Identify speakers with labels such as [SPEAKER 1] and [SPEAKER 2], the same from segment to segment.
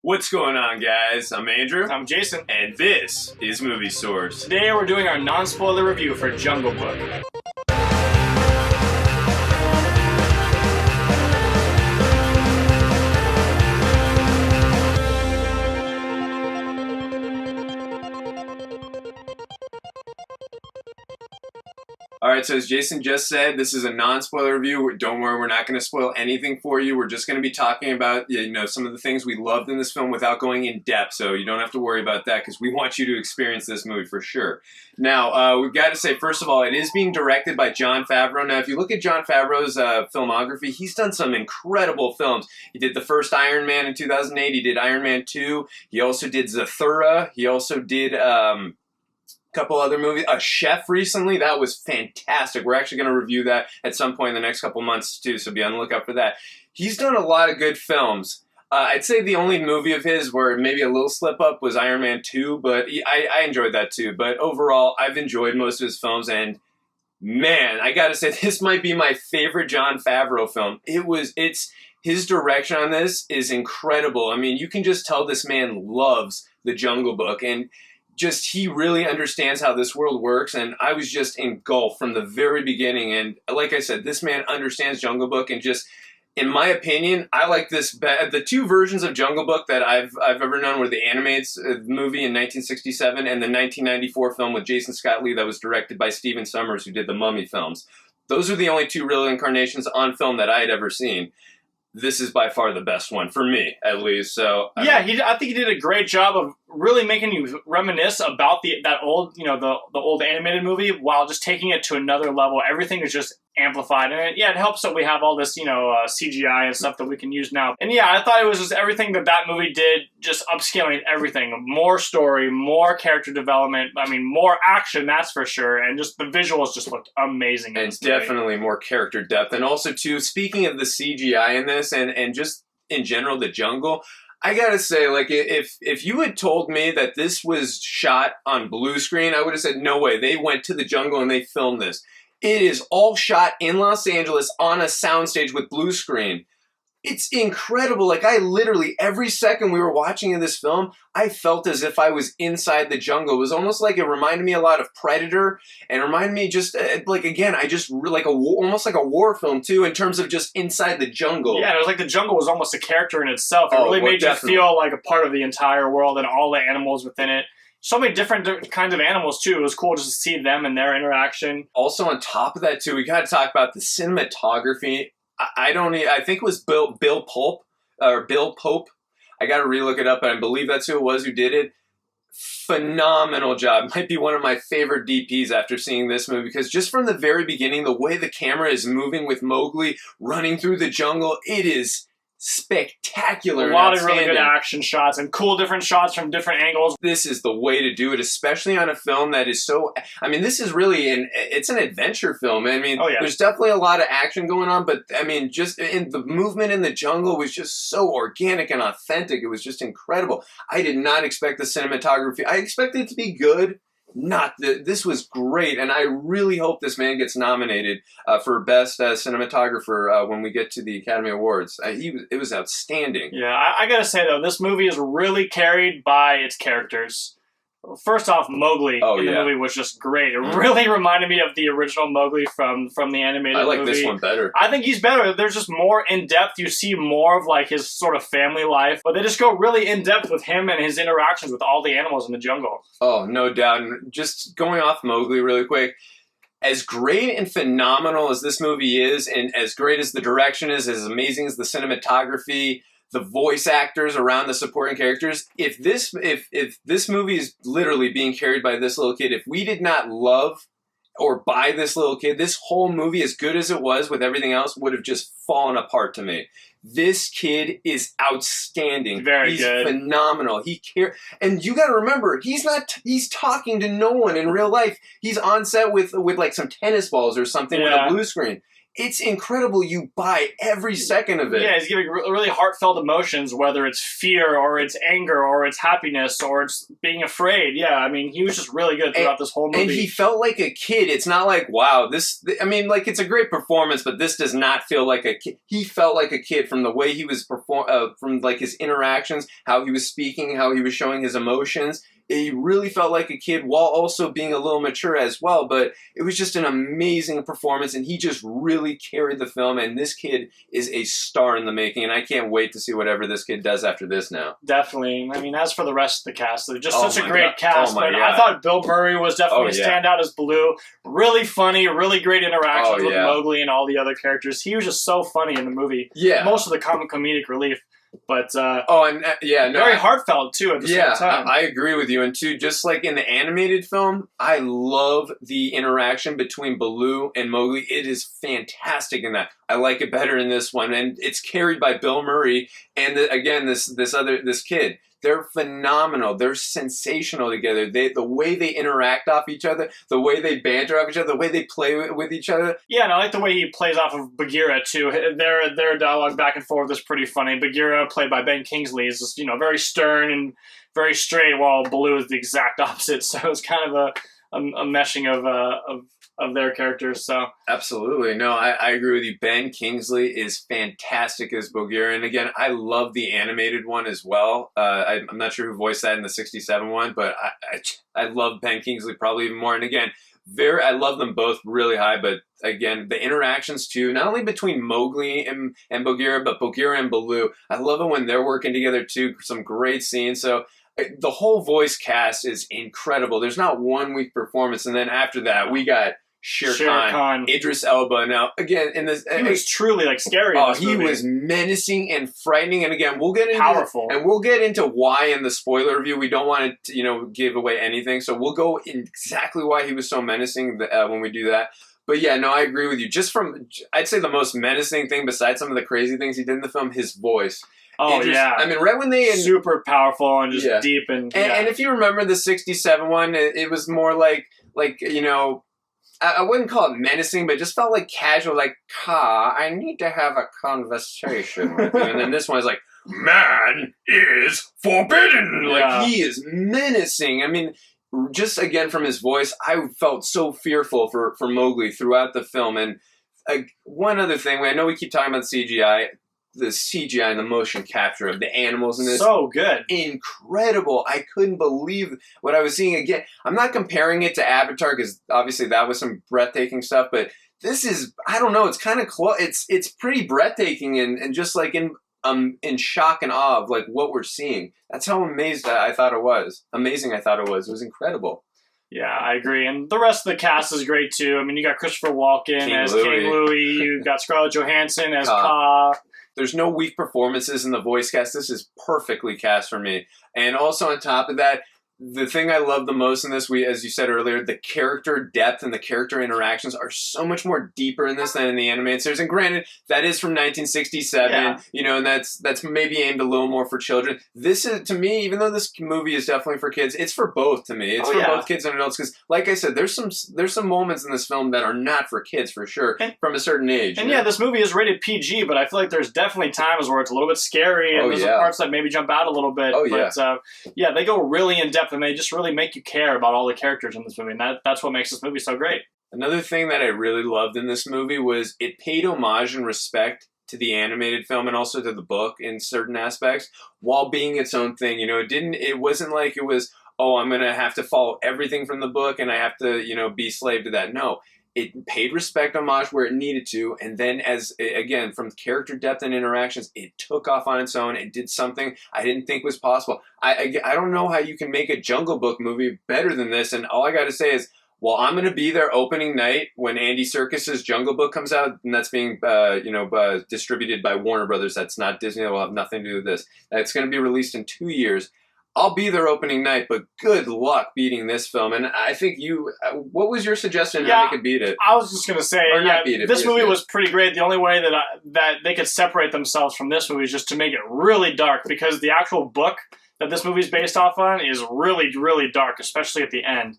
[SPEAKER 1] What's going on, guys? I'm Andrew.
[SPEAKER 2] I'm Jason.
[SPEAKER 1] And this is Movie Source.
[SPEAKER 2] Today we're doing our non-spoiler review for Jungle Book.
[SPEAKER 1] Alright, so as Jason just said, this is a non-spoiler review. Don't worry, we're not going to spoil anything for you. We're just going to be talking about, some of the things we loved in this film without going in depth, so you don't have to worry about that because we want you to experience this movie for sure. Now, we've got to say, first of all, it is being directed by Jon Favreau. Now, if you look at Jon Favreau's filmography, he's done some incredible films. He did the first Iron Man in 2008. He did Iron Man 2. He also did Zathura. He also did couple other movies. A Chef recently, that was fantastic. We're actually going to review that at some point in the next couple months too, so be on the lookout for that. He's done a lot of good films. I'd say the only movie of his where maybe a little slip up was Iron Man 2, but I enjoyed that too. But overall, I've enjoyed most of his films, and man, I gotta say, this might be my favorite Jon Favreau film. His direction on this is incredible. I mean, you can just tell this man loves The Jungle Book, and he really understands how this world works, and I was just engulfed from the very beginning. And like I said, this man understands Jungle Book, and just, in my opinion, I like this the two versions of Jungle Book that I've ever known were the animated movie in 1967 and the 1994 film with Jason Scott Lee that was directed by Stephen Sommers, who did the Mummy films. Those are the only two real incarnations on film that I had ever seen. This is by far the best one, for me, at least. So
[SPEAKER 2] I think he did a great job of really making you reminisce about the old animated movie while just taking it to another level. Everything is just amplified, and it helps that we have all this CGI and stuff that we can use now. And I thought it was just everything that movie did, just upscaling everything. More story, more character development. I mean, more action, that's for sure. And just the visuals just looked amazing.
[SPEAKER 1] And definitely more character depth. And also, too, speaking of the CGI in this, and just in general the jungle, I gotta say, like, if you had told me that this was shot on blue screen, I would have said, no way. They went to the jungle and they filmed this. It is all shot in Los Angeles on a soundstage with blue screen. It's incredible. Like, I literally, every second we were watching this film, I felt as if I was inside the jungle. It was almost like, it reminded me a lot of Predator, and reminded me just, almost like a war film, too, in terms of just inside the jungle.
[SPEAKER 2] Yeah, it was like the jungle was almost a character in itself. It really made you feel like a part of the entire world and all the animals within it. So many different kinds of animals, too. It was cool just to see them and their interaction.
[SPEAKER 1] Also, on top of that, too, we got to talk about the cinematography. I think it was Bill Pope. I got to relook it up, but I believe that's who it was who did it. Phenomenal job. Might be one of my favorite DPs after seeing this movie, because just from the very beginning, the way the camera is moving with Mowgli running through the jungle, it is spectacular.
[SPEAKER 2] A lot of really good action shots and cool different shots from different angles.
[SPEAKER 1] This is the way to do it, especially on a film that is so, this is really it's an adventure film. There's definitely a lot of action going on, but just in the movement in the jungle was just so organic and authentic. It was just incredible. I did not expect the cinematography. I expected it to be good. This was great, and I really hope this man gets nominated for Best Cinematographer when we get to the Academy Awards. It was outstanding.
[SPEAKER 2] Yeah, I gotta say, though, this movie is really carried by its characters. First off, Mowgli in the movie was just great. It really reminded me of the original Mowgli from the animated movie.
[SPEAKER 1] I like this one better.
[SPEAKER 2] I think he's better. There's just more in-depth. You see more of like his sort of family life. But they just go really in-depth with him and his interactions with all the animals in the jungle.
[SPEAKER 1] Oh, no doubt. And just going off Mowgli really quick, as great and phenomenal as this movie is, and as great as the direction is, as amazing as the cinematography, the voice actors around the supporting characters, if this movie is literally being carried by this little kid, if we did not love or buy this little kid, this whole movie, as good as it was with everything else, would have just fallen apart to me. This kid is outstanding.
[SPEAKER 2] He's good.
[SPEAKER 1] Phenomenal. And you got to remember, he's talking to no one in real life. He's on set with like some tennis balls or something with a blue screen. it's incredible. You buy every second of it.
[SPEAKER 2] Yeah, he's giving really heartfelt emotions, whether it's fear or it's anger or it's happiness or it's being afraid. Yeah, I mean, he was just really good throughout this whole movie.
[SPEAKER 1] And he felt like a kid. It's not like, wow, I mean, like, it's a great performance, but this does not feel like a kid. He felt like a kid from the way he was from like his interactions, how he was speaking, how he was showing his emotions. He really felt like a kid while also being a little mature as well, but it was just an amazing performance, and he just really carried the film, and this kid is a star in the making, and I can't wait to see whatever this kid does after this now.
[SPEAKER 2] Definitely. I mean, as for the rest of the cast, they're just such a
[SPEAKER 1] God.
[SPEAKER 2] great cast,
[SPEAKER 1] Oh my
[SPEAKER 2] but
[SPEAKER 1] God.
[SPEAKER 2] I thought Bill Murray was definitely a standout as Baloo. Really funny, really great interactions with Mowgli and all the other characters. He was just so funny in the movie.
[SPEAKER 1] Yeah.
[SPEAKER 2] Most of the comedic relief. But
[SPEAKER 1] very
[SPEAKER 2] heartfelt too at the same time.
[SPEAKER 1] I agree with you. And too, just like in the animated film, I love the interaction between Baloo and Mowgli. It is fantastic in that. I like it better in this one, and it's carried by Bill Murray and this kid. They're phenomenal. They're sensational together. The way they interact off each other, the way they banter off each other, the way they play with each other.
[SPEAKER 2] Yeah, and I like the way he plays off of Bagheera too. Their dialogue back and forth is pretty funny. Bagheera, played by Ben Kingsley, is just, very stern and very straight, while Baloo is the exact opposite. So it's kind of a meshing of their characters. So
[SPEAKER 1] absolutely, no, I agree with you. Ben Kingsley is fantastic as Bagheera, and again, I love the animated one as well. I'm not sure who voiced that in the '67 one, but I love Ben Kingsley probably even more. And again, I love them both really high. But again, the interactions too, not only between Mowgli and Bagheera, but Bagheera and Baloo. I love it when they're working together too. Some great scenes. So the whole voice cast is incredible. There's not one weak performance, and then after that, we got Shere Khan, Idris Elba. Now, again, in this,
[SPEAKER 2] he was truly scary.
[SPEAKER 1] Oh, he was menacing and frightening. And again, we'll get into
[SPEAKER 2] powerful,
[SPEAKER 1] and we'll get into why in the spoiler review. We don't want to, give away anything, so we'll go in exactly why he was so menacing when we do that. But yeah, no, I agree with you. I'd say the most menacing thing, besides some of the crazy things he did in the film, his voice.
[SPEAKER 2] Oh, yeah.
[SPEAKER 1] I mean, right when
[SPEAKER 2] super powerful and just deep and
[SPEAKER 1] if you remember the '67 one, it was more like I wouldn't call it menacing, but it just felt like casual, like, I need to have a conversation with you. And then this one is like, man is forbidden. Like, he is menacing. I mean, just again from his voice, I felt so fearful for Mowgli throughout the film. And one other thing, I know we keep talking about CGI. The CGI and the motion capture of the animals in this.
[SPEAKER 2] So good.
[SPEAKER 1] Incredible. I couldn't believe what I was seeing. Again, I'm not comparing it to Avatar because obviously that was some breathtaking stuff, but this is, I don't know, it's kind of close. It's pretty breathtaking and just like in shock and awe of like what we're seeing. That's how amazing I thought it was. It was incredible.
[SPEAKER 2] Yeah, I agree. And the rest of the cast is great too. I mean, you got Christopher Walken as King Louie. You got Scarlett Johansson as Kaa.
[SPEAKER 1] There's no weak performances in the voice cast. This is perfectly cast for me. And also on top of that, the thing I love the most in this, as you said earlier, the character depth and the character interactions are so much more deeper in this than in the animated series. And granted, that is from 1967, and that's maybe aimed a little more for children. This is, to me, even though this movie is definitely for kids, it's for both to me. It's for both kids and adults because, like I said, there's some moments in this film that are not for kids for sure, from a certain age.
[SPEAKER 2] And this movie is rated PG, but I feel like there's definitely times where it's a little bit scary and there's parts that maybe jump out a little bit. They go really in depth. And they just really make you care about all the characters in this movie. And that's what makes this movie so great.
[SPEAKER 1] Another thing that I really loved in this movie was it paid homage and respect to the animated film and also to the book in certain aspects while being its own thing. It wasn't like it was, I'm going to have to follow everything from the book and I have to, be slave to that. No. It paid respect, homage where it needed to, and then again, from character depth and interactions, it took off on its own. It did something I didn't think was possible. I don't know how you can make a Jungle Book movie better than this, and all I got to say is, well, I'm going to be there opening night when Andy Serkis's Jungle Book comes out, and that's being distributed by Warner Brothers. That's not Disney. That will have nothing to do with this. It's going to be released in 2 years. I'll be there opening night, but good luck beating this film. And I think what was your suggestion how they could beat it?
[SPEAKER 2] I was just going to say, this movie was pretty great. The only way that they could separate themselves from this movie is just to make it really dark, because the actual book that this movie is based off on is really, really dark, especially at the end.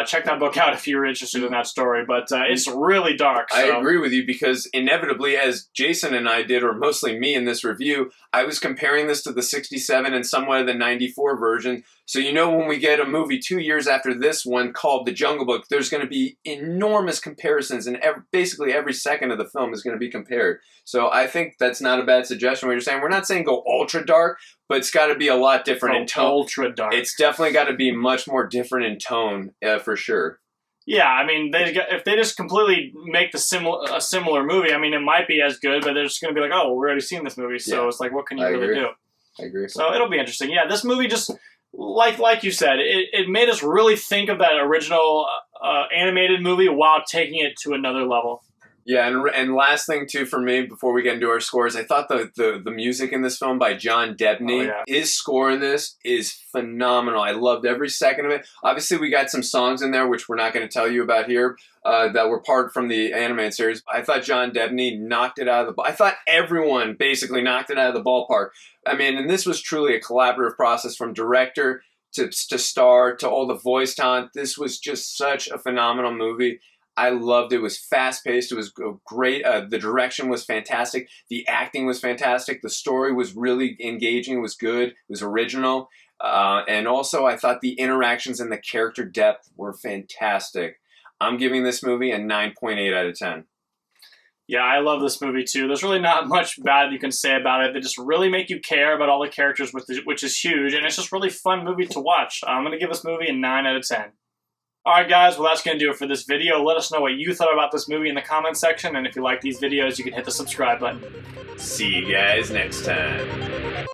[SPEAKER 2] check that book out if you're interested in that story. But it's really dark. So.
[SPEAKER 1] I agree with you because inevitably, as Jason and I did, or mostly me in this review, I was comparing this to the 67 and somewhat of the 94 version. So when we get a movie 2 years after this one called The Jungle Book, there's going to be enormous comparisons, and basically every second of the film is going to be compared. So I think that's not a bad suggestion. What you're saying, we're not saying go ultra dark, but it's got to be a lot different in tone.
[SPEAKER 2] Ultra dark.
[SPEAKER 1] It's definitely got to be much more different in tone, for sure.
[SPEAKER 2] Yeah, I mean, if they just completely make a similar movie, I mean, it might be as good, but they're just going to be like, oh, we've already seen this movie, so it's like, what can you really do?
[SPEAKER 1] I agree.
[SPEAKER 2] So it'll be interesting. Yeah, this movie just, like you said, it made us really think of that original animated movie while taking it to another level.
[SPEAKER 1] Yeah, and last thing too for me before we get into our scores, I thought the music in this film by John Debney, his score in this is phenomenal. I loved every second of it. Obviously, we got some songs in there which we're not going to tell you about here that were part from the animated series. I thought John Debney knocked it out of the. I thought everyone basically knocked it out of the ballpark. I mean, and this was truly a collaborative process from director to star to all the voice talent. This was just such a phenomenal movie. I loved it. It was fast-paced. It was great. The direction was fantastic. The acting was fantastic. The story was really engaging. It was good. It was original. And also, I thought the interactions and the character depth were fantastic. I'm giving this movie a 9.8 out of 10.
[SPEAKER 2] Yeah, I love this movie, too. There's really not much bad you can say about it. They just really make you care about all the characters, which is huge. And it's just a really fun movie to watch. I'm going to give this movie a 9 out of 10. Alright guys, well that's going to do it for this video. Let us know what you thought about this movie in the comments section, and if you like these videos, you can hit the subscribe button.
[SPEAKER 1] See you guys next time.